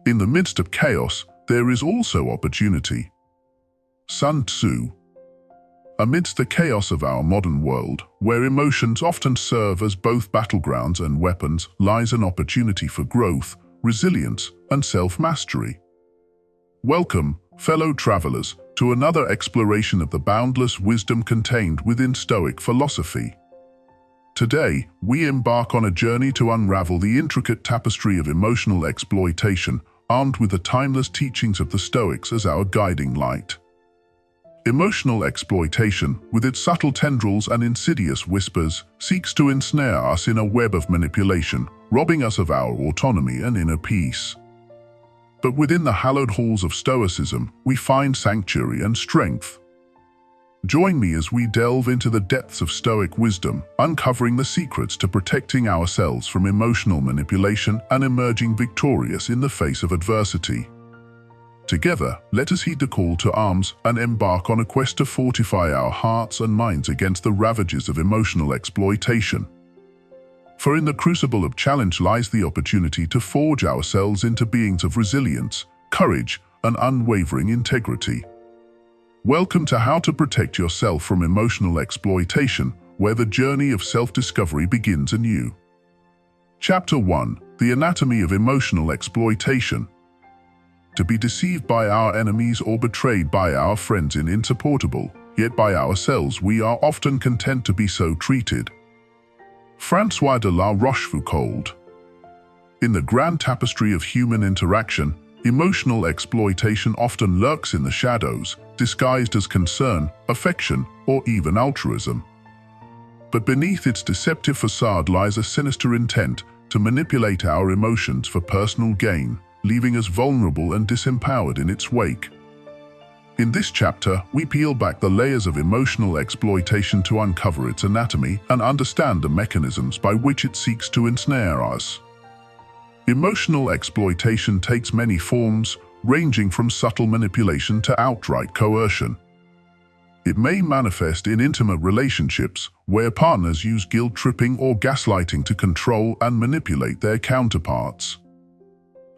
In the midst of chaos, there is also opportunity. Sun Tzu. Amidst the chaos of our modern world, where emotions often serve as both battlegrounds and weapons, lies an opportunity for growth, resilience, and self-mastery. Welcome, fellow travelers, to another exploration of the boundless wisdom contained within Stoic philosophy. Today, we embark on a journey to unravel the intricate tapestry of emotional exploitation, armed with the timeless teachings of the Stoics as our guiding light. Emotional exploitation, with its subtle tendrils and insidious whispers, seeks to ensnare us in a web of manipulation, robbing us of our autonomy and inner peace. But within the hallowed halls of Stoicism, we find sanctuary and strength. Join me as we delve into the depths of Stoic wisdom, uncovering the secrets to protecting ourselves from emotional manipulation and emerging victorious in the face of adversity. Together, let us heed the call to arms and embark on a quest to fortify our hearts and minds against the ravages of emotional exploitation. For in the crucible of challenge lies the opportunity to forge ourselves into beings of resilience, courage, and unwavering integrity. Welcome to How to Protect Yourself from Emotional Exploitation, where the journey of self-discovery begins anew. Chapter 1: The Anatomy of Emotional Exploitation. To be deceived by our enemies or betrayed by our friends is insupportable, yet by ourselves we are often content to be so treated. François de la Rochefoucauld. In the grand tapestry of human interaction, emotional exploitation often lurks in the shadows, disguised as concern, affection, or even altruism. But beneath its deceptive facade lies a sinister intent to manipulate our emotions for personal gain, leaving us vulnerable and disempowered in its wake. In this chapter, we peel back the layers of emotional exploitation to uncover its anatomy and understand the mechanisms by which it seeks to ensnare us. Emotional exploitation takes many forms, ranging from subtle manipulation to outright coercion. It may manifest in intimate relationships, where partners use guilt-tripping or gaslighting to control and manipulate their counterparts.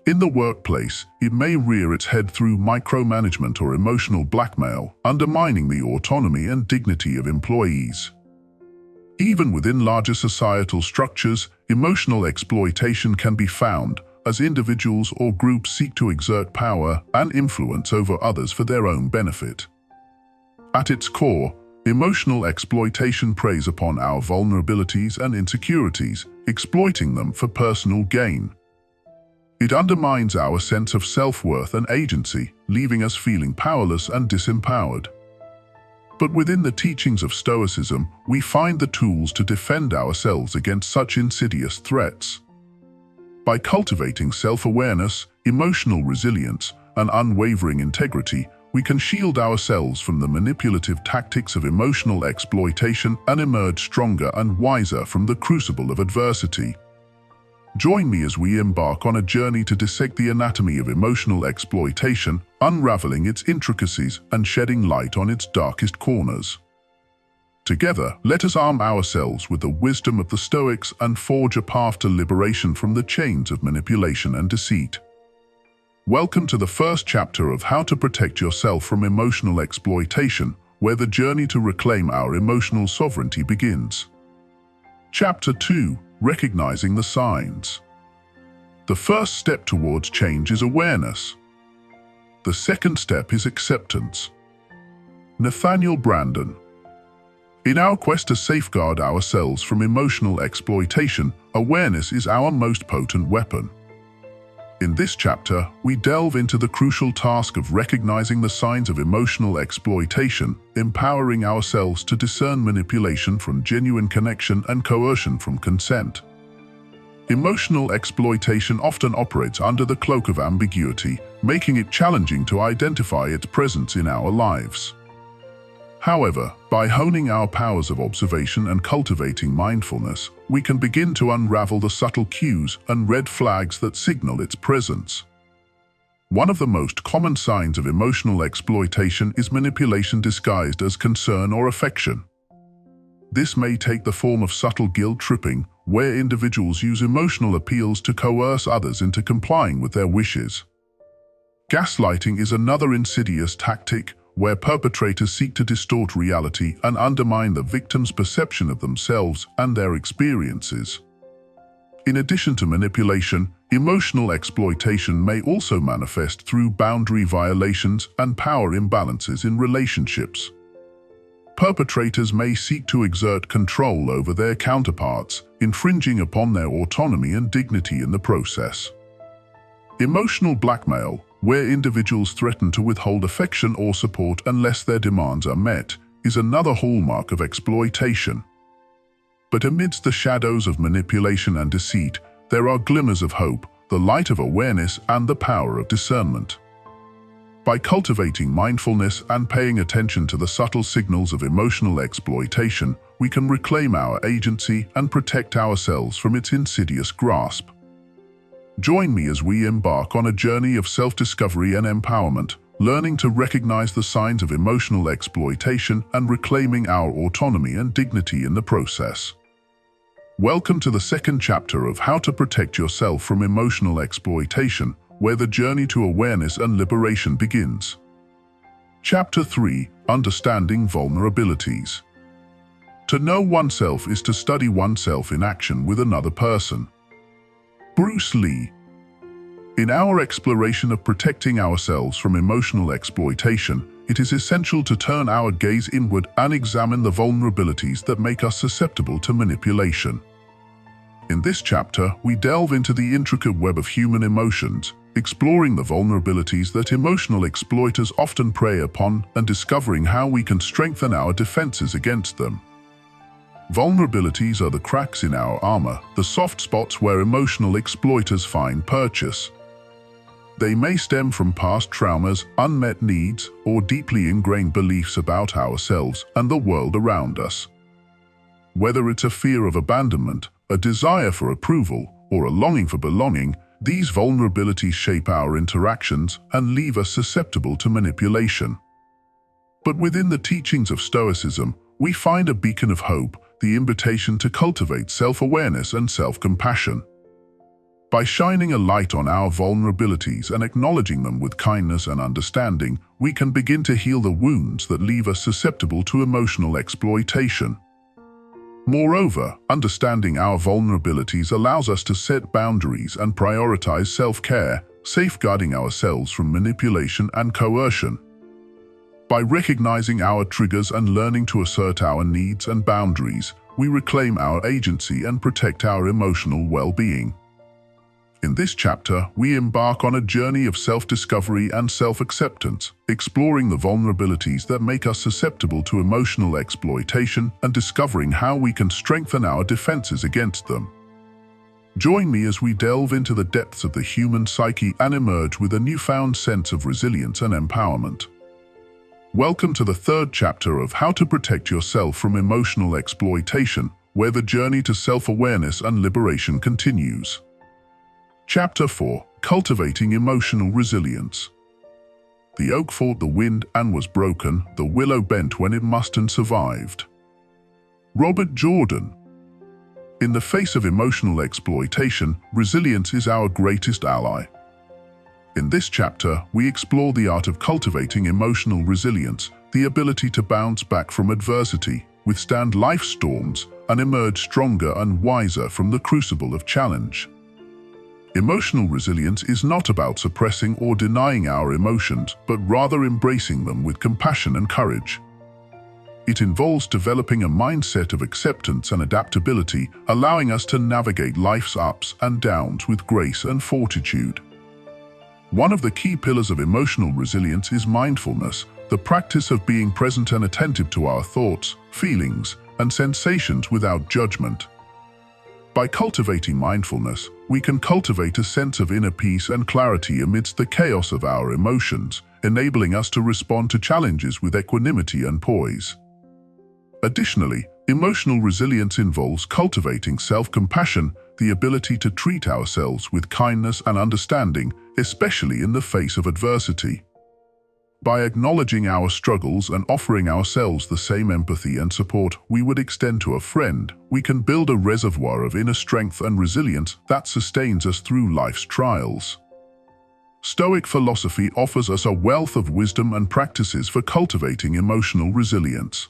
In the workplace, it may rear its head through micromanagement or emotional blackmail, undermining the autonomy and dignity of employees. Even within larger societal structures, emotional exploitation can be found, as individuals or groups seek to exert power and influence over others for their own benefit. At its core, emotional exploitation preys upon our vulnerabilities and insecurities, exploiting them for personal gain. It undermines our sense of self-worth and agency, leaving us feeling powerless and disempowered. But within the teachings of Stoicism, we find the tools to defend ourselves against such insidious threats. By cultivating self-awareness, emotional resilience, and unwavering integrity, we can shield ourselves from the manipulative tactics of emotional exploitation and emerge stronger and wiser from the crucible of adversity. Join me as we embark on a journey to dissect the anatomy of emotional exploitation, unraveling its intricacies and shedding light on its darkest corners. Together, let us arm ourselves with the wisdom of the Stoics and forge a path to liberation from the chains of manipulation and deceit. Welcome to the first chapter of How to Protect Yourself from Emotional Exploitation, where the journey to reclaim our emotional sovereignty begins. Chapter 2: Recognizing the Signs. The first step towards change is awareness. The second step is acceptance. Nathaniel Branden. In our quest to safeguard ourselves from emotional exploitation, awareness is our most potent weapon. In this chapter, we delve into the crucial task of recognizing the signs of emotional exploitation, empowering ourselves to discern manipulation from genuine connection and coercion from consent. Emotional exploitation often operates under the cloak of ambiguity, making it challenging to identify its presence in our lives. However, by honing our powers of observation and cultivating mindfulness, we can begin to unravel the subtle cues and red flags that signal its presence. One of the most common signs of emotional exploitation is manipulation disguised as concern or affection. This may take the form of subtle guilt-tripping, where individuals use emotional appeals to coerce others into complying with their wishes. Gaslighting is another insidious tactic where perpetrators seek to distort reality and undermine the victim's perception of themselves and their experiences. In addition to manipulation, emotional exploitation may also manifest through boundary violations and power imbalances in relationships. Perpetrators may seek to exert control over their counterparts, infringing upon their autonomy and dignity in the process. Emotional blackmail, where individuals threaten to withhold affection or support unless their demands are met, is another hallmark of exploitation. But amidst the shadows of manipulation and deceit, there are glimmers of hope, the light of awareness, and the power of discernment. By cultivating mindfulness and paying attention to the subtle signals of emotional exploitation, we can reclaim our agency and protect ourselves from its insidious grasp. Join me as we embark on a journey of self-discovery and empowerment, learning to recognize the signs of emotional exploitation and reclaiming our autonomy and dignity in the process. Welcome to the second chapter of How to Protect Yourself from Emotional Exploitation, where the journey to awareness and liberation begins. Chapter 3: Understanding Vulnerabilities. To know oneself is to study oneself in action with another person. Bruce Lee. In our exploration of protecting ourselves from emotional exploitation, it is essential to turn our gaze inward and examine the vulnerabilities that make us susceptible to manipulation. In this chapter, we delve into the intricate web of human emotions, exploring the vulnerabilities that emotional exploiters often prey upon and discovering how we can strengthen our defenses against them. Vulnerabilities are the cracks in our armor, the soft spots where emotional exploiters find purchase. They may stem from past traumas, unmet needs, or deeply ingrained beliefs about ourselves and the world around us. Whether it's a fear of abandonment, a desire for approval, or a longing for belonging, these vulnerabilities shape our interactions and leave us susceptible to manipulation. But within the teachings of Stoicism, we find a beacon of hope, the invitation to cultivate self-awareness and self-compassion. By shining a light on our vulnerabilities and acknowledging them with kindness and understanding, we can begin to heal the wounds that leave us susceptible to emotional exploitation. Moreover, understanding our vulnerabilities allows us to set boundaries and prioritize self-care, safeguarding ourselves from manipulation and coercion. By recognizing our triggers and learning to assert our needs and boundaries, we reclaim our agency and protect our emotional well-being. In this chapter, we embark on a journey of self-discovery and self-acceptance, exploring the vulnerabilities that make us susceptible to emotional exploitation and discovering how we can strengthen our defenses against them. Join me as we delve into the depths of the human psyche and emerge with a newfound sense of resilience and empowerment. Welcome to the third chapter of How to Protect Yourself from Emotional Exploitation, where the journey to self-awareness and liberation continues. Chapter 4: Cultivating Emotional Resilience. The oak fought the wind and was broken, the willow bent when it must and survived. Robert Jordan. In the face of emotional exploitation, resilience is our greatest ally. In this chapter, we explore the art of cultivating emotional resilience, the ability to bounce back from adversity, withstand life's storms, and emerge stronger and wiser from the crucible of challenge. Emotional resilience is not about suppressing or denying our emotions, but rather embracing them with compassion and courage. It involves developing a mindset of acceptance and adaptability, allowing us to navigate life's ups and downs with grace and fortitude. One of the key pillars of emotional resilience is mindfulness, the practice of being present and attentive to our thoughts, feelings, and sensations without judgment. By cultivating mindfulness, we can cultivate a sense of inner peace and clarity amidst the chaos of our emotions, enabling us to respond to challenges with equanimity and poise. Additionally, emotional resilience involves cultivating self-compassion, the ability to treat ourselves with kindness and understanding, especially in the face of adversity. By acknowledging our struggles and offering ourselves the same empathy and support we would extend to a friend, we can build a reservoir of inner strength and resilience that sustains us through life's trials. Stoic philosophy offers us a wealth of wisdom and practices for cultivating emotional resilience.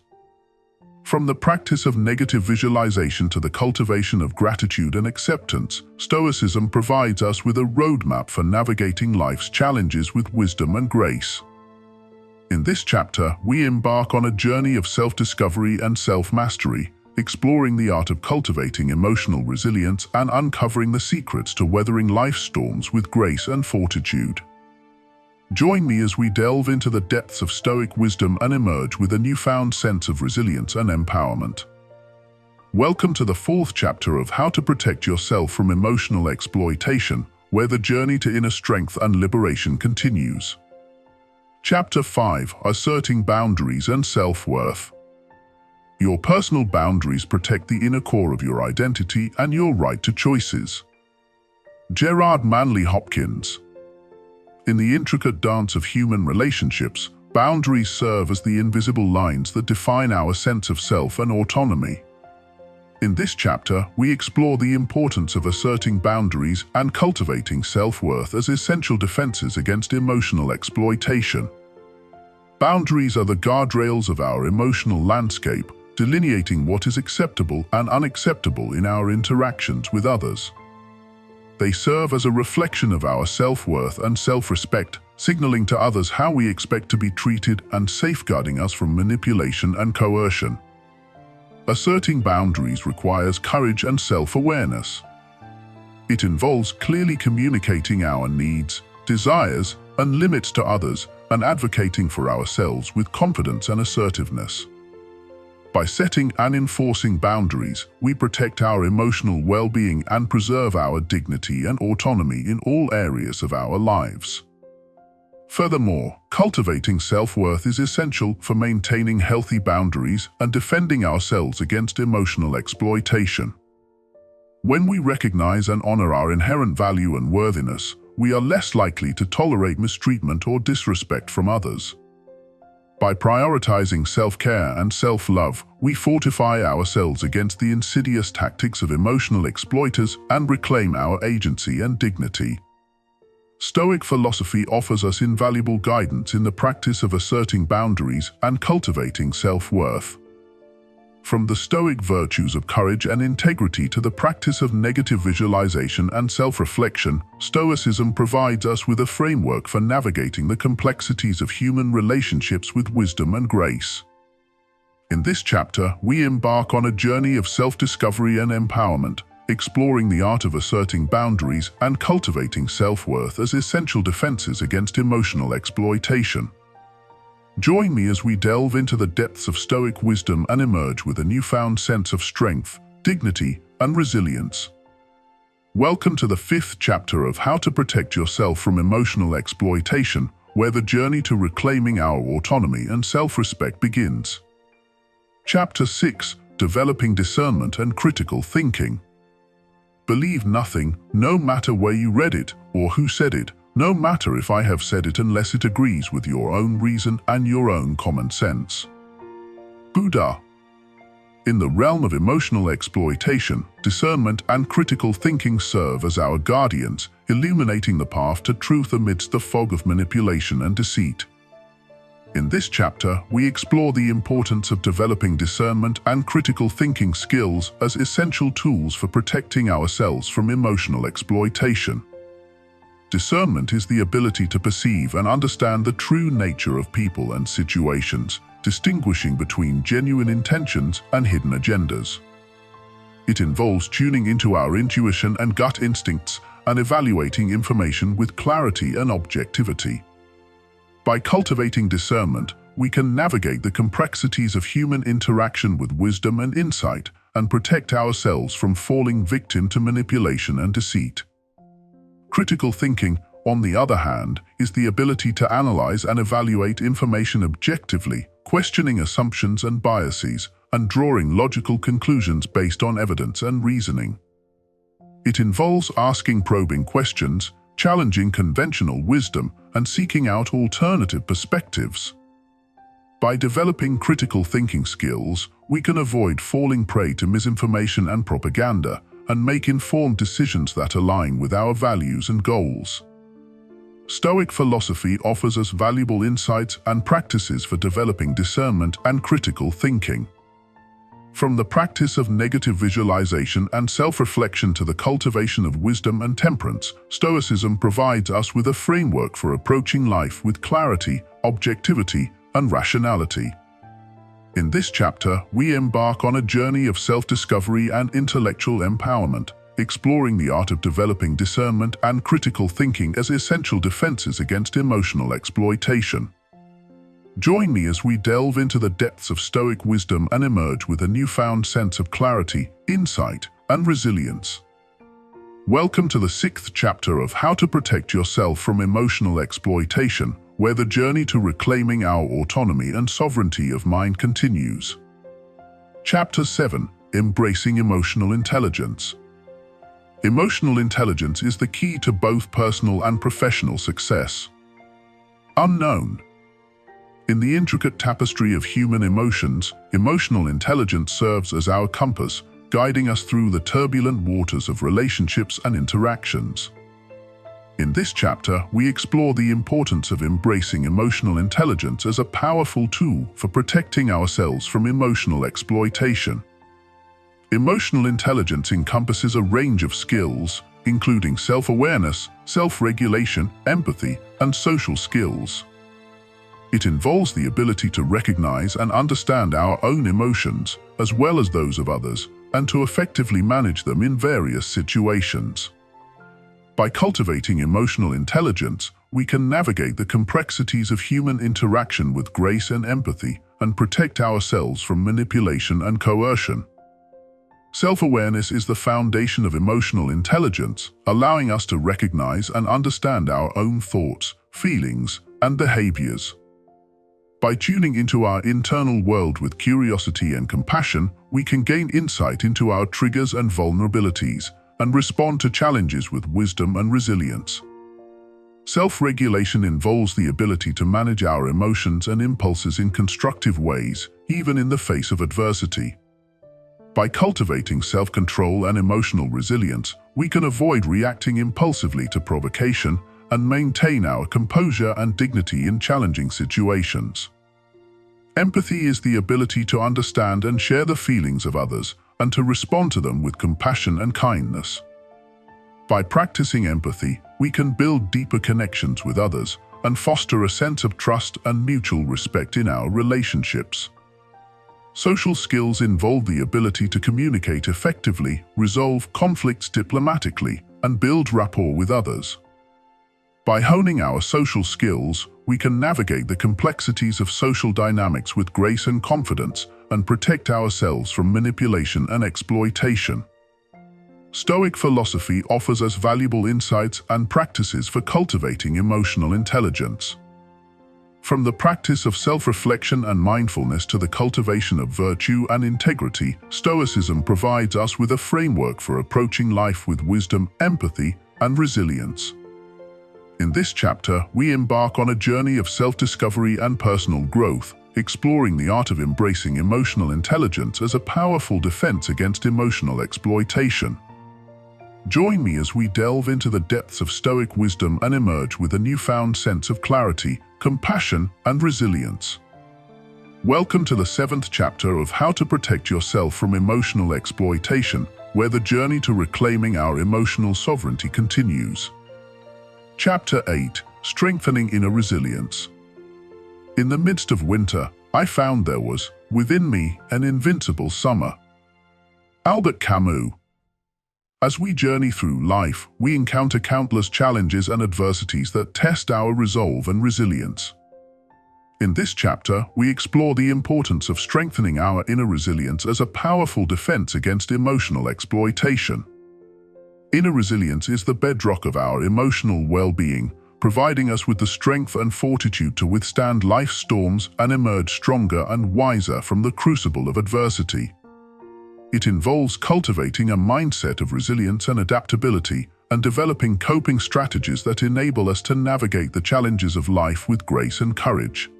From the practice of negative visualization to the cultivation of gratitude and acceptance, Stoicism provides us with a roadmap for navigating life's challenges with wisdom and grace. In this chapter, we embark on a journey of self-discovery and self-mastery, exploring the art of cultivating emotional resilience and uncovering the secrets to weathering life's storms with grace and fortitude. Join me as we delve into the depths of Stoic wisdom and emerge with a newfound sense of resilience and empowerment. Welcome to the fourth chapter of How to Protect Yourself from Emotional Exploitation, where the journey to inner strength and liberation continues. Chapter 5: Asserting Boundaries and Self-Worth. Your personal boundaries protect the inner core of your identity and your right to choices. Gerard Manley Hopkins. In the intricate dance of human relationships, boundaries serve as the invisible lines that define our sense of self and autonomy. In this chapter, we explore the importance of asserting boundaries and cultivating self-worth as essential defenses against emotional exploitation. Boundaries are the guardrails of our emotional landscape, delineating what is acceptable and unacceptable in our interactions with others. They serve as a reflection of our self-worth and self-respect, signaling to others how we expect to be treated and safeguarding us from manipulation and coercion. Asserting boundaries requires courage and self-awareness. It involves clearly communicating our needs, desires, and limits to others, and advocating for ourselves with confidence and assertiveness. By setting and enforcing boundaries, we protect our emotional well-being and preserve our dignity and autonomy in all areas of our lives. Furthermore, cultivating self-worth is essential for maintaining healthy boundaries and defending ourselves against emotional exploitation. When we recognize and honor our inherent value and worthiness, we are less likely to tolerate mistreatment or disrespect from others. By prioritizing self-care and self-love, we fortify ourselves against the insidious tactics of emotional exploiters and reclaim our agency and dignity. Stoic philosophy offers us invaluable guidance in the practice of asserting boundaries and cultivating self-worth. From the Stoic virtues of courage and integrity to the practice of negative visualization and self-reflection, Stoicism provides us with a framework for navigating the complexities of human relationships with wisdom and grace. In this chapter, we embark on a journey of self-discovery and empowerment, exploring the art of asserting boundaries and cultivating self-worth as essential defenses against emotional exploitation. Join me as we delve into the depths of Stoic wisdom and emerge with a newfound sense of strength, dignity, and resilience. Welcome to the fifth chapter of How to Protect Yourself from Emotional Exploitation, where the journey to reclaiming our autonomy and self-respect begins. Chapter 6: Developing Discernment and Critical Thinking. Believe nothing, no matter where you read it or who said it, no matter if I have said it unless it agrees with your own reason and your own common sense. Buddha. In the realm of emotional exploitation, discernment and critical thinking serve as our guardians, illuminating the path to truth amidst the fog of manipulation and deceit. In this chapter, we explore the importance of developing discernment and critical thinking skills as essential tools for protecting ourselves from emotional exploitation. Discernment is the ability to perceive and understand the true nature of people and situations, distinguishing between genuine intentions and hidden agendas. It involves tuning into our intuition and gut instincts and evaluating information with clarity and objectivity. By cultivating discernment, we can navigate the complexities of human interaction with wisdom and insight and protect ourselves from falling victim to manipulation and deceit. Critical thinking, on the other hand, is the ability to analyze and evaluate information objectively, questioning assumptions and biases, and drawing logical conclusions based on evidence and reasoning. It involves asking probing questions, challenging conventional wisdom, and seeking out alternative perspectives. By developing critical thinking skills, we can avoid falling prey to misinformation and propaganda, and make informed decisions that align with our values and goals. Stoic philosophy offers us valuable insights and practices for developing discernment and critical thinking. From the practice of negative visualization and self-reflection to the cultivation of wisdom and temperance, Stoicism provides us with a framework for approaching life with clarity, objectivity, and rationality. In this chapter, we embark on a journey of self-discovery and intellectual empowerment, exploring the art of developing discernment and critical thinking as essential defenses against emotional exploitation. Join me as we delve into the depths of Stoic wisdom and emerge with a newfound sense of clarity, insight, and resilience. Welcome to the 6th chapter of How to Protect Yourself from Emotional Exploitation, where the journey to reclaiming our autonomy and sovereignty of mind continues. Chapter 7: Embracing Emotional Intelligence. Emotional intelligence is the key to both personal and professional success. Unknown. In the intricate tapestry of human emotions, emotional intelligence serves as our compass, guiding us through the turbulent waters of relationships and interactions. In this chapter, we explore the importance of embracing emotional intelligence as a powerful tool for protecting ourselves from emotional exploitation. Emotional intelligence encompasses a range of skills, including self-awareness, self-regulation, empathy, and social skills. It involves the ability to recognize and understand our own emotions, as well as those of others, and to effectively manage them in various situations. By cultivating emotional intelligence, we can navigate the complexities of human interaction with grace and empathy, and protect ourselves from manipulation and coercion. Self-awareness is the foundation of emotional intelligence, allowing us to recognize and understand our own thoughts, feelings, and behaviors. By tuning into our internal world with curiosity and compassion, we can gain insight into our triggers and vulnerabilities, and respond to challenges with wisdom and resilience. Self-regulation involves the ability to manage our emotions and impulses in constructive ways, even in the face of adversity. By cultivating self-control and emotional resilience, we can avoid reacting impulsively to provocation and maintain our composure and dignity in challenging situations. Empathy is the ability to understand and share the feelings of others, and to respond to them with compassion and kindness. By practicing empathy, we can build deeper connections with others and foster a sense of trust and mutual respect in our relationships. Social skills involve the ability to communicate effectively, resolve conflicts diplomatically, and build rapport with others. By honing our social skills, we can navigate the complexities of social dynamics with grace and confidence, and protect ourselves from manipulation and exploitation. Stoic philosophy offers us valuable insights and practices for cultivating emotional intelligence. From the practice of self-reflection and mindfulness to the cultivation of virtue and integrity, Stoicism provides us with a framework for approaching life with wisdom, empathy, and resilience. In this chapter, we embark on a journey of self-discovery and personal growth, exploring the art of embracing emotional intelligence as a powerful defense against emotional exploitation. Join me as we delve into the depths of Stoic wisdom and emerge with a newfound sense of clarity, compassion, and resilience. Welcome to the 7th chapter of How to Protect Yourself from Emotional Exploitation, where the journey to reclaiming our emotional sovereignty continues. Chapter 8: Strengthening Inner Resilience. In the midst of winter, I found there was, within me, an invincible summer. Albert Camus. As we journey through life, we encounter countless challenges and adversities that test our resolve and resilience. In this chapter, we explore the importance of strengthening our inner resilience as a powerful defense against emotional exploitation. Inner resilience is the bedrock of our emotional well-being, providing us with the strength and fortitude to withstand life's storms and emerge stronger and wiser from the crucible of adversity. It involves cultivating a mindset of resilience and adaptability, and developing coping strategies that enable us to navigate the challenges of life with grace and courage.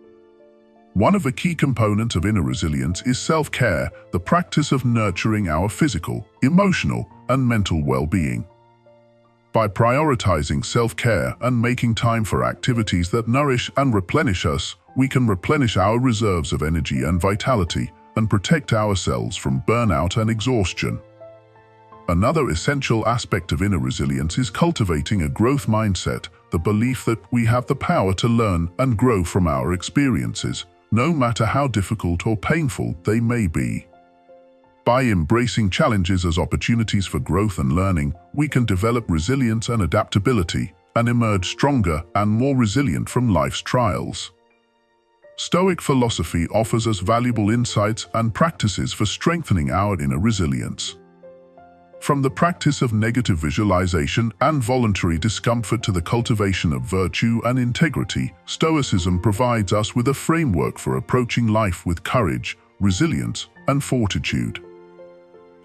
One of the key components of inner resilience is self-care, the practice of nurturing our physical, emotional, and mental well-being. By prioritizing self-care and making time for activities that nourish and replenish us, we can replenish our reserves of energy and vitality and protect ourselves from burnout and exhaustion. Another essential aspect of inner resilience is cultivating a growth mindset, the belief that we have the power to learn and grow from our experiences, no matter how difficult or painful they may be. By embracing challenges as opportunities for growth and learning, we can develop resilience and adaptability and emerge stronger and more resilient from life's trials. Stoic philosophy offers us valuable insights and practices for strengthening our inner resilience. From the practice of negative visualization and voluntary discomfort to the cultivation of virtue and integrity, Stoicism provides us with a framework for approaching life with courage, resilience, and fortitude.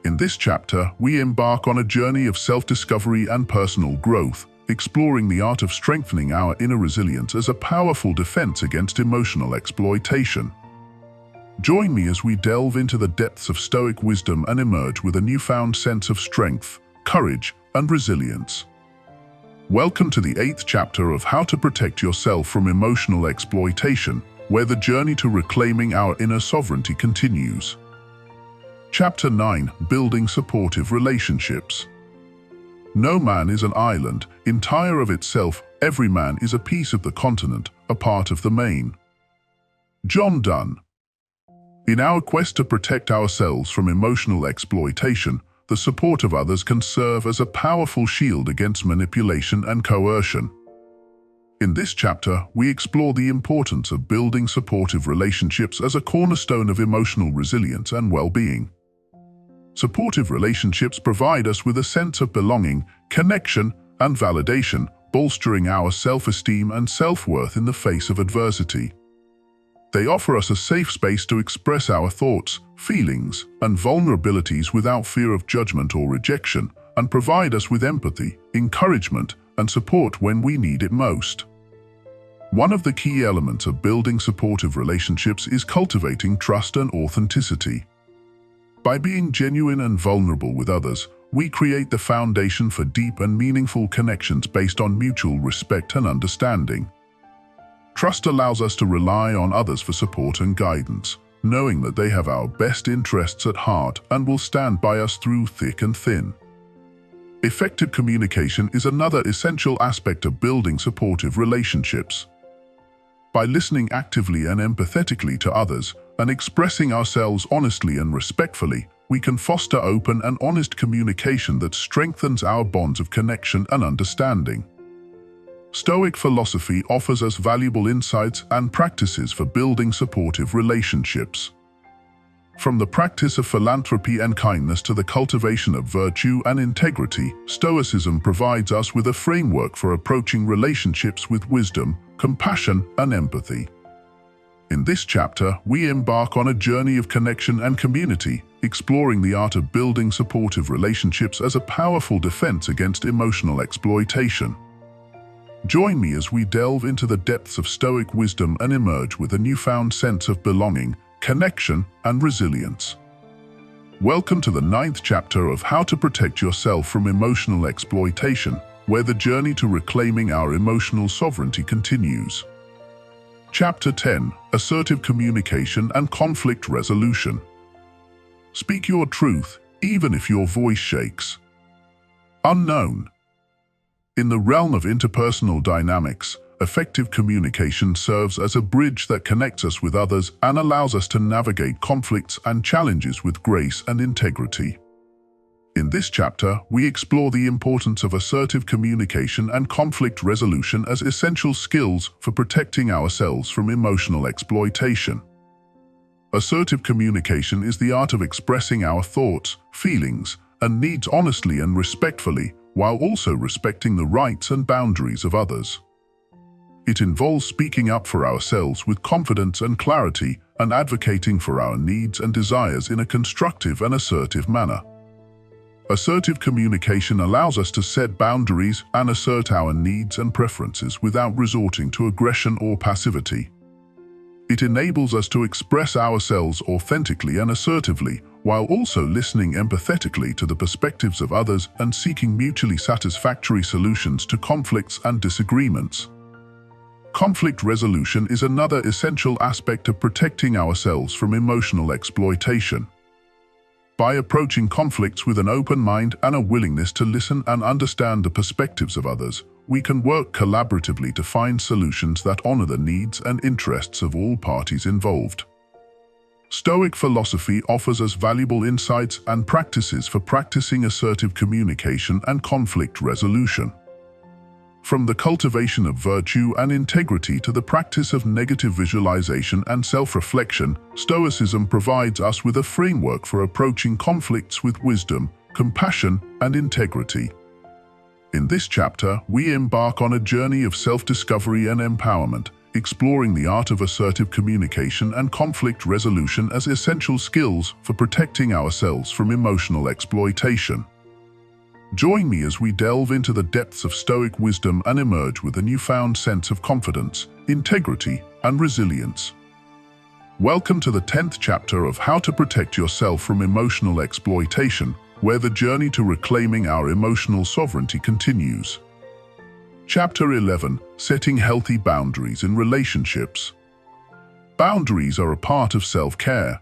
In this chapter, we embark on a journey of self-discovery and personal growth, exploring the art of strengthening our inner resilience as a powerful defense against emotional exploitation. Join me as we delve into the depths of Stoic wisdom and emerge with a newfound sense of strength, courage, and resilience. Welcome to the 8th chapter of How to Protect Yourself from Emotional Exploitation, where the journey to reclaiming our inner sovereignty continues. Chapter 9: Building Supportive Relationships. No man is an island, entire of itself. Every man is a piece of the continent, a part of the main. John Donne. In our quest to protect ourselves from emotional exploitation, the support of others can serve as a powerful shield against manipulation and coercion. In this chapter, we explore the importance of building supportive relationships as a cornerstone of emotional resilience and well-being. Supportive relationships provide us with a sense of belonging, connection, and validation, bolstering our self-esteem and self-worth in the face of adversity. They offer us a safe space to express our thoughts, feelings, and vulnerabilities without fear of judgment or rejection, and provide us with empathy, encouragement, and support when we need it most. One of the key elements of building supportive relationships is cultivating trust and authenticity. By being genuine and vulnerable with others, we create the foundation for deep and meaningful connections based on mutual respect and understanding. Trust allows us to rely on others for support and guidance, knowing that they have our best interests at heart and will stand by us through thick and thin. Effective communication is another essential aspect of building supportive relationships. By listening actively and empathetically to others and expressing ourselves honestly and respectfully, we can foster open and honest communication that strengthens our bonds of connection and understanding. Stoic philosophy offers us valuable insights and practices for building supportive relationships. From the practice of philanthropy and kindness to the cultivation of virtue and integrity, Stoicism provides us with a framework for approaching relationships with wisdom, compassion, and empathy. In this chapter, we embark on a journey of connection and community, exploring the art of building supportive relationships as a powerful defense against emotional exploitation. Join me as we delve into the depths of Stoic wisdom and emerge with a newfound sense of belonging, connection, and resilience. Welcome to the 9th chapter of How to Protect Yourself from Emotional Exploitation, where the journey to reclaiming our emotional sovereignty continues. Chapter 10: Assertive Communication and Conflict Resolution. Speak your truth, even if your voice shakes. Unknown. In the realm of interpersonal dynamics, effective communication serves as a bridge that connects us with others and allows us to navigate conflicts and challenges with grace and integrity. In this chapter, we explore the importance of assertive communication and conflict resolution as essential skills for protecting ourselves from emotional exploitation. Assertive communication is the art of expressing our thoughts, feelings, and needs honestly and respectfully, while also respecting the rights and boundaries of others. It involves speaking up for ourselves with confidence and clarity and advocating for our needs and desires in a constructive and assertive manner. Assertive communication allows us to set boundaries and assert our needs and preferences without resorting to aggression or passivity. It enables us to express ourselves authentically and assertively, while also listening empathetically to the perspectives of others and seeking mutually satisfactory solutions to conflicts and disagreements. Conflict resolution is another essential aspect of protecting ourselves from emotional exploitation. By approaching conflicts with an open mind and a willingness to listen and understand the perspectives of others, we can work collaboratively to find solutions that honor the needs and interests of all parties involved. Stoic philosophy offers us valuable insights and practices for practicing assertive communication and conflict resolution. From the cultivation of virtue and integrity to the practice of negative visualization and self-reflection, Stoicism provides us with a framework for approaching conflicts with wisdom, compassion, and integrity. In this chapter, we embark on a journey of self-discovery and empowerment, exploring the art of assertive communication and conflict resolution as essential skills for protecting ourselves from emotional exploitation. Join me as we delve into the depths of Stoic wisdom and emerge with a newfound sense of confidence, integrity, and resilience. Welcome to the 10th chapter of How to Protect Yourself from Emotional Exploitation, where the journey to reclaiming our emotional sovereignty continues. Chapter 11: Setting Healthy Boundaries in Relationships. Boundaries are a part of self-care.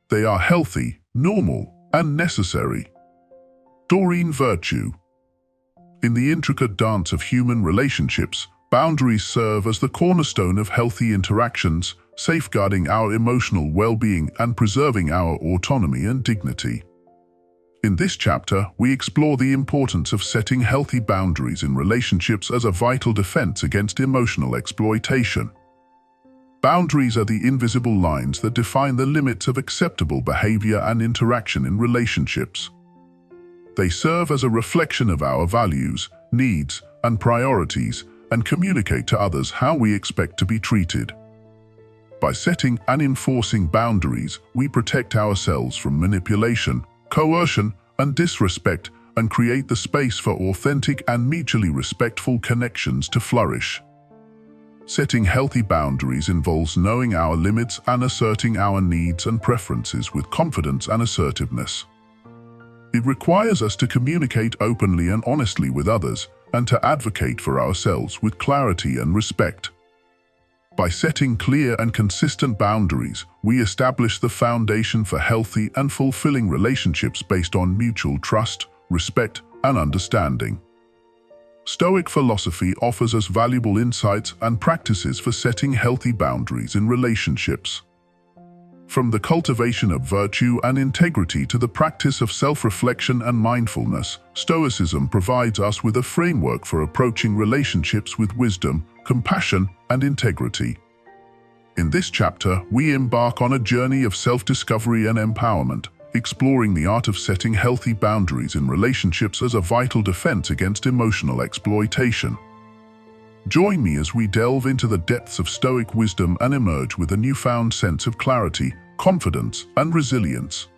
They are healthy, normal, and necessary. Doreen Virtue. In the intricate dance of human relationships, boundaries serve as the cornerstone of healthy interactions, safeguarding our emotional well-being and preserving our autonomy and dignity. In this chapter, we explore the importance of setting healthy boundaries in relationships as a vital defense against emotional exploitation. Boundaries are the invisible lines that define the limits of acceptable behavior and interaction in relationships. They serve as a reflection of our values, needs, and priorities, and communicate to others how we expect to be treated. By setting and enforcing boundaries, we protect ourselves from manipulation, coercion, and disrespect, and create the space for authentic and mutually respectful connections to flourish. Setting healthy boundaries involves knowing our limits and asserting our needs and preferences with confidence and assertiveness. It requires us to communicate openly and honestly with others, and to advocate for ourselves with clarity and respect. By setting clear and consistent boundaries, we establish the foundation for healthy and fulfilling relationships based on mutual trust, respect, and understanding. Stoic philosophy offers us valuable insights and practices for setting healthy boundaries in relationships. From the cultivation of virtue and integrity to the practice of self-reflection and mindfulness, Stoicism provides us with a framework for approaching relationships with wisdom, compassion, and integrity. In this chapter, we embark on a journey of self-discovery and empowerment, exploring the art of setting healthy boundaries in relationships as a vital defense against emotional exploitation. Join me as we delve into the depths of Stoic wisdom and emerge with a newfound sense of clarity, confidence, and resilience.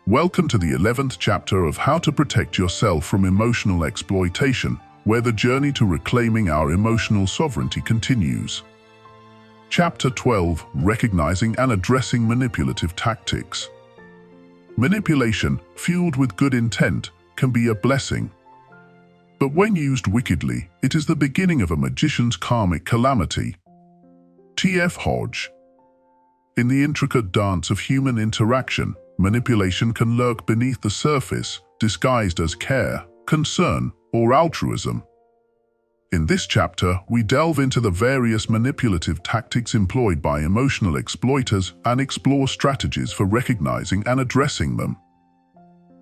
Welcome to the 11th chapter of How to Protect Yourself from Emotional Exploitation, where the journey to reclaiming our emotional sovereignty continues. Chapter 12: Recognizing and Addressing Manipulative Tactics. Manipulation, fueled with good intent, can be a blessing. But when used wickedly, it is the beginning of a magician's karmic calamity. T.F. Hodge. In the intricate dance of human interaction, manipulation can lurk beneath the surface, disguised as care, concern, or altruism. In this chapter, we delve into the various manipulative tactics employed by emotional exploiters and explore strategies for recognizing and addressing them.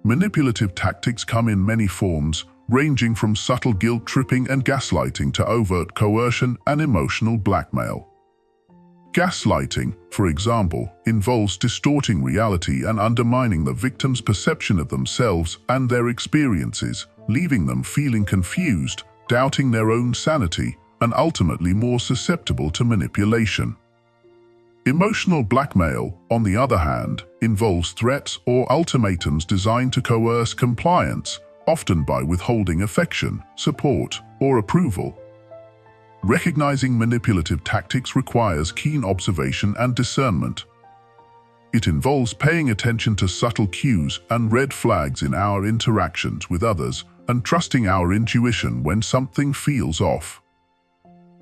Manipulative tactics come in many forms, ranging from subtle guilt-tripping and gaslighting to overt coercion and emotional blackmail. Gaslighting, for example, involves distorting reality and undermining the victim's perception of themselves and their experiences, leaving them feeling confused, doubting their own sanity, and ultimately more susceptible to manipulation. Emotional blackmail, on the other hand, involves threats or ultimatums designed to coerce compliance, often by withholding affection, support, or approval. Recognizing manipulative tactics requires keen observation and discernment. It involves paying attention to subtle cues and red flags in our interactions with others and trusting our intuition when something feels off.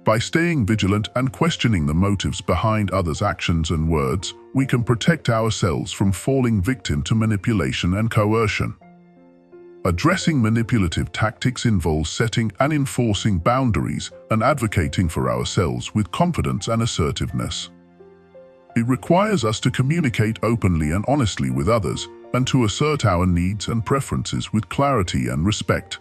By staying vigilant and questioning the motives behind others' actions and words, we can protect ourselves from falling victim to manipulation and coercion. Addressing manipulative tactics involves setting and enforcing boundaries and advocating for ourselves with confidence and assertiveness. It requires us to communicate openly and honestly with others and to assert our needs and preferences with clarity and respect.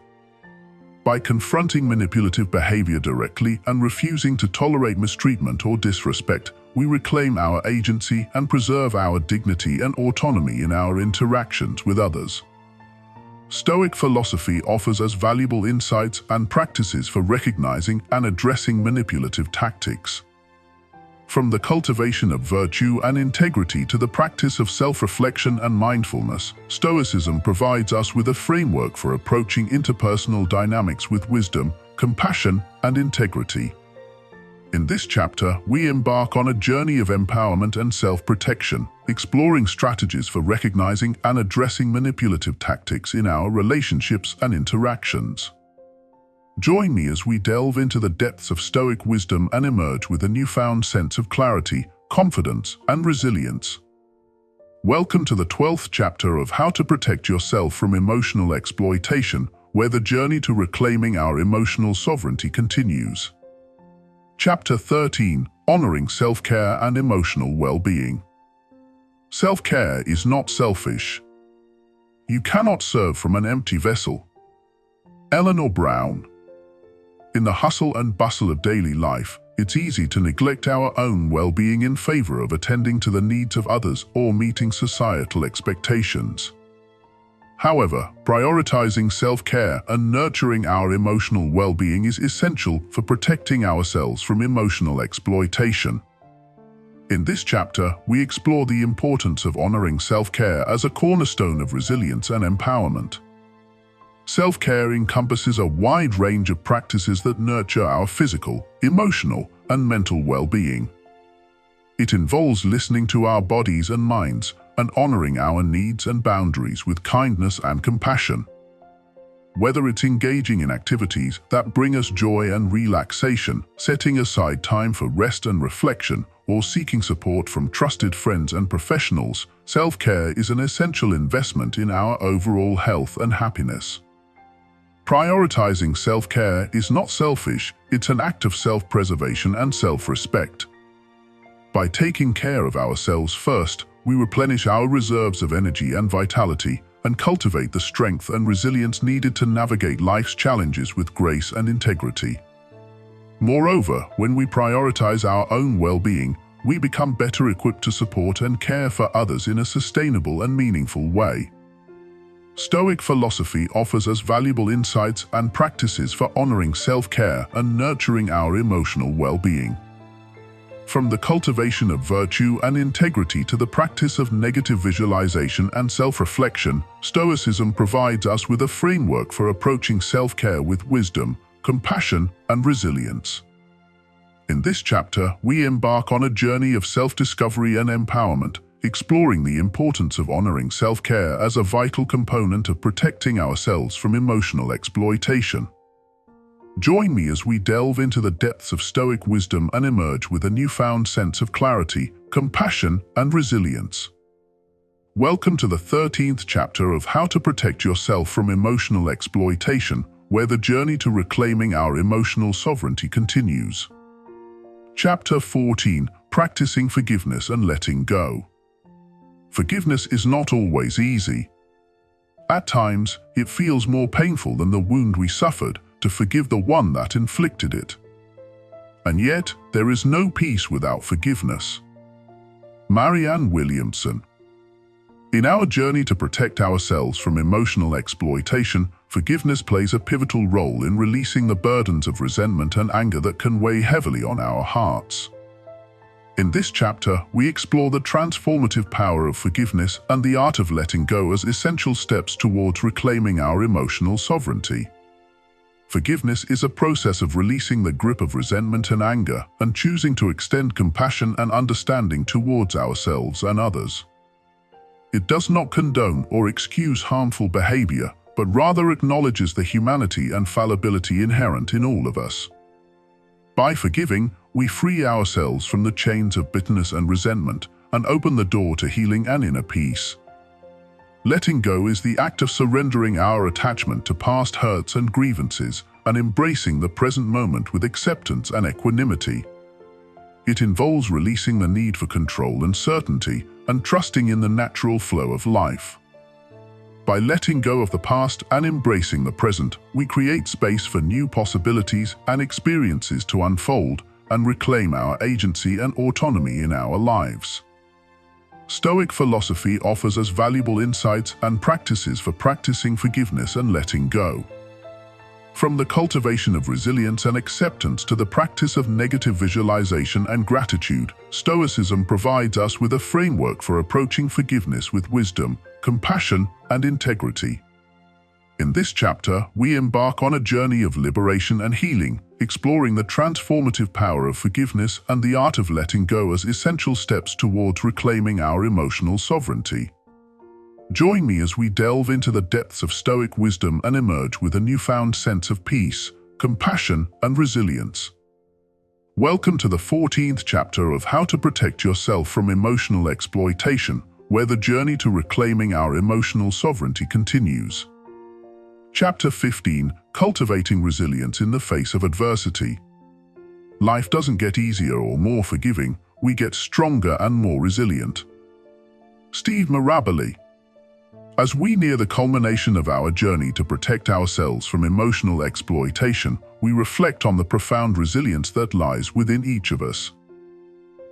By confronting manipulative behavior directly and refusing to tolerate mistreatment or disrespect, we reclaim our agency and preserve our dignity and autonomy in our interactions with others. Stoic philosophy offers us valuable insights and practices for recognizing and addressing manipulative tactics. From the cultivation of virtue and integrity to the practice of self-reflection and mindfulness, Stoicism provides us with a framework for approaching interpersonal dynamics with wisdom, compassion, and integrity. In this chapter, we embark on a journey of empowerment and self-protection, exploring strategies for recognizing and addressing manipulative tactics in our relationships and interactions. Join me as we delve into the depths of Stoic wisdom and emerge with a newfound sense of clarity, confidence, and resilience. Welcome to the 12th chapter of How to Protect Yourself from Emotional Exploitation, where the journey to reclaiming our emotional sovereignty continues. Chapter 13: Honoring Self-Care and Emotional Well-Being. Self-care is not selfish. You cannot serve from an empty vessel. Eleanor Brown. In the hustle and bustle of daily life, it's easy to neglect our own well-being in favor of attending to the needs of others or meeting societal expectations. However, prioritizing self-care and nurturing our emotional well-being is essential for protecting ourselves from emotional exploitation. In this chapter, we explore the importance of honoring self-care as a cornerstone of resilience and empowerment. Self-care encompasses a wide range of practices that nurture our physical, emotional, and mental well-being. It involves listening to our bodies and minds and honoring our needs and boundaries with kindness and compassion. Whether it's engaging in activities that bring us joy and relaxation, setting aside time for rest and reflection, or seeking support from trusted friends and professionals, self-care is an essential investment in our overall health and happiness. Prioritizing self-care is not selfish, it's an act of self-preservation and self-respect. By taking care of ourselves first, we replenish our reserves of energy and vitality and cultivate the strength and resilience needed to navigate life's challenges with grace and integrity. Moreover, when we prioritize our own well-being, we become better equipped to support and care for others in a sustainable and meaningful way. Stoic philosophy offers us valuable insights and practices for honoring self-care and nurturing our emotional well-being. From the cultivation of virtue and integrity to the practice of negative visualization and self-reflection, Stoicism provides us with a framework for approaching self-care with wisdom, compassion, and resilience. In this chapter, we embark on a journey of self-discovery and empowerment, exploring the importance of honoring self-care as a vital component of protecting ourselves from emotional exploitation. Join me as we delve into the depths of Stoic wisdom and emerge with a newfound sense of clarity, compassion, and resilience. Welcome to the 13th chapter of How to Protect Yourself from Emotional Exploitation, where the journey to reclaiming our emotional sovereignty continues. Chapter 14: Practicing Forgiveness and Letting Go. Forgiveness is not always easy. At times, it feels more painful than the wound we suffered to forgive the one that inflicted it. And yet, there is no peace without forgiveness. Marianne Williamson. In our journey to protect ourselves from emotional exploitation, forgiveness plays a pivotal role in releasing the burdens of resentment and anger that can weigh heavily on our hearts. In this chapter, we explore the transformative power of forgiveness and the art of letting go as essential steps towards reclaiming our emotional sovereignty. Forgiveness is a process of releasing the grip of resentment and anger and choosing to extend compassion and understanding towards ourselves and others. It does not condone or excuse harmful behavior, but rather acknowledges the humanity and fallibility inherent in all of us. By forgiving, we free ourselves from the chains of bitterness and resentment and open the door to healing and inner peace. Letting go is the act of surrendering our attachment to past hurts and grievances and embracing the present moment with acceptance and equanimity. It involves releasing the need for control and certainty and trusting in the natural flow of life. By letting go of the past and embracing the present, we create space for new possibilities and experiences to unfold and reclaim our agency and autonomy in our lives. Stoic philosophy offers us valuable insights and practices for practicing forgiveness and letting go. From the cultivation of resilience and acceptance to the practice of negative visualization and gratitude, Stoicism provides us with a framework for approaching forgiveness with wisdom, compassion, and integrity. In this chapter, we embark on a journey of liberation and healing, exploring the transformative power of forgiveness and the art of letting go as essential steps towards reclaiming our emotional sovereignty. Join me as we delve into the depths of Stoic wisdom and emerge with a newfound sense of peace, compassion, and resilience. Welcome to the 14th chapter of How to Protect Yourself from Emotional Exploitation, where the journey to reclaiming our emotional sovereignty continues. Chapter 15, Cultivating Resilience in the Face of Adversity. Life doesn't get easier or more forgiving, we get stronger and more resilient. Steve Mirabile. As we near the culmination of our journey to protect ourselves from emotional exploitation, we reflect on the profound resilience that lies within each of us.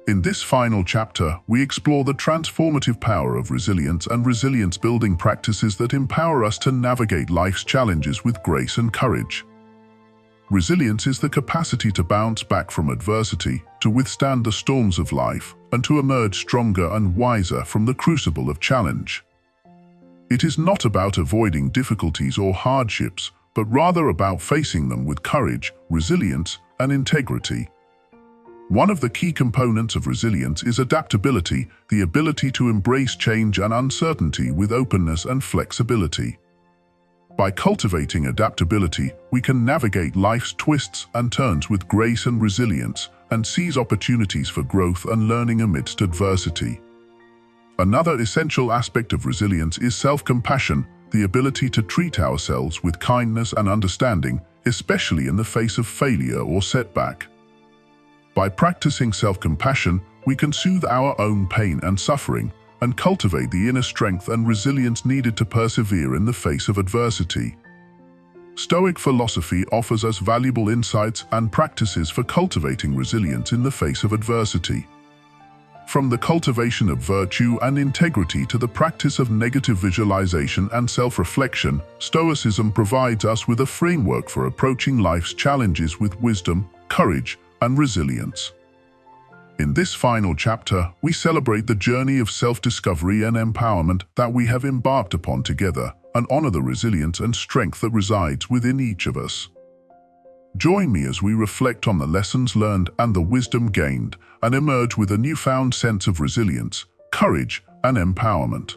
In this final chapter, we explore the transformative power of resilience and resilience-building practices that empower us to navigate life's challenges with grace and courage. Resilience is the capacity to bounce back from adversity, to withstand the storms of life, and to emerge stronger and wiser from the crucible of challenge. It is not about avoiding difficulties or hardships, but rather about facing them with courage, resilience, and integrity. One of the key components of resilience is adaptability, the ability to embrace change and uncertainty with openness and flexibility. By cultivating adaptability, we can navigate life's twists and turns with grace and resilience, and seize opportunities for growth and learning amidst adversity. Another essential aspect of resilience is self-compassion, the ability to treat ourselves with kindness and understanding, especially in the face of failure or setback. By practicing self-compassion, we can soothe our own pain and suffering, and cultivate the inner strength and resilience needed to persevere in the face of adversity. Stoic philosophy offers us valuable insights and practices for cultivating resilience in the face of adversity. From the cultivation of virtue and integrity to the practice of negative visualization and self-reflection, Stoicism provides us with a framework for approaching life's challenges with wisdom, courage, and resilience. In this final chapter, we celebrate the journey of self-discovery and empowerment that we have embarked upon together, and honor the resilience and strength that resides within each of us. Join me as we reflect on the lessons learned and the wisdom gained, and emerge with a newfound sense of resilience, courage, and empowerment.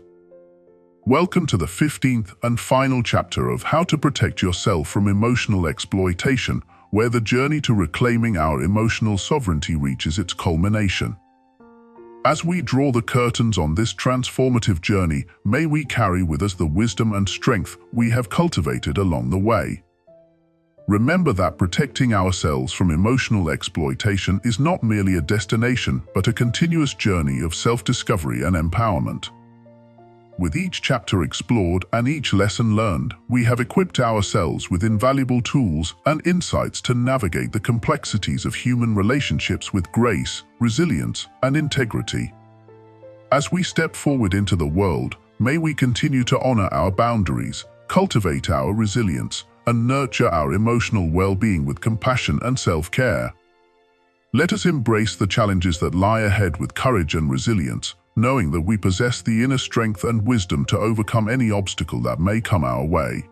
Welcome to the 15th and final chapter of How to Protect Yourself from Emotional Exploitation, where the journey to reclaiming our emotional sovereignty reaches its culmination. As we draw the curtains on this transformative journey, may we carry with us the wisdom and strength we have cultivated along the way. Remember that protecting ourselves from emotional exploitation is not merely a destination, but a continuous journey of self-discovery and empowerment. With each chapter explored and each lesson learned, we have equipped ourselves with invaluable tools and insights to navigate the complexities of human relationships with grace, resilience, and integrity. As we step forward into the world, may we continue to honor our boundaries, cultivate our resilience, and nurture our emotional well-being with compassion and self-care. Let us embrace the challenges that lie ahead with courage and resilience, knowing that we possess the inner strength and wisdom to overcome any obstacle that may come our way.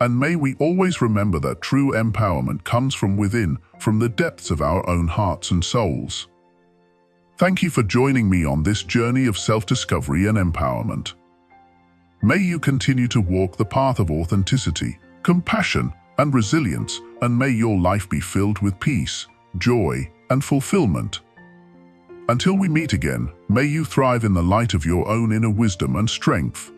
And may we always remember that true empowerment comes from within, from the depths of our own hearts and souls. Thank you for joining me on this journey of self-discovery and empowerment. May you continue to walk the path of authenticity, compassion, and resilience, and may your life be filled with peace, joy, and fulfillment. Until we meet again, may you thrive in the light of your own inner wisdom and strength.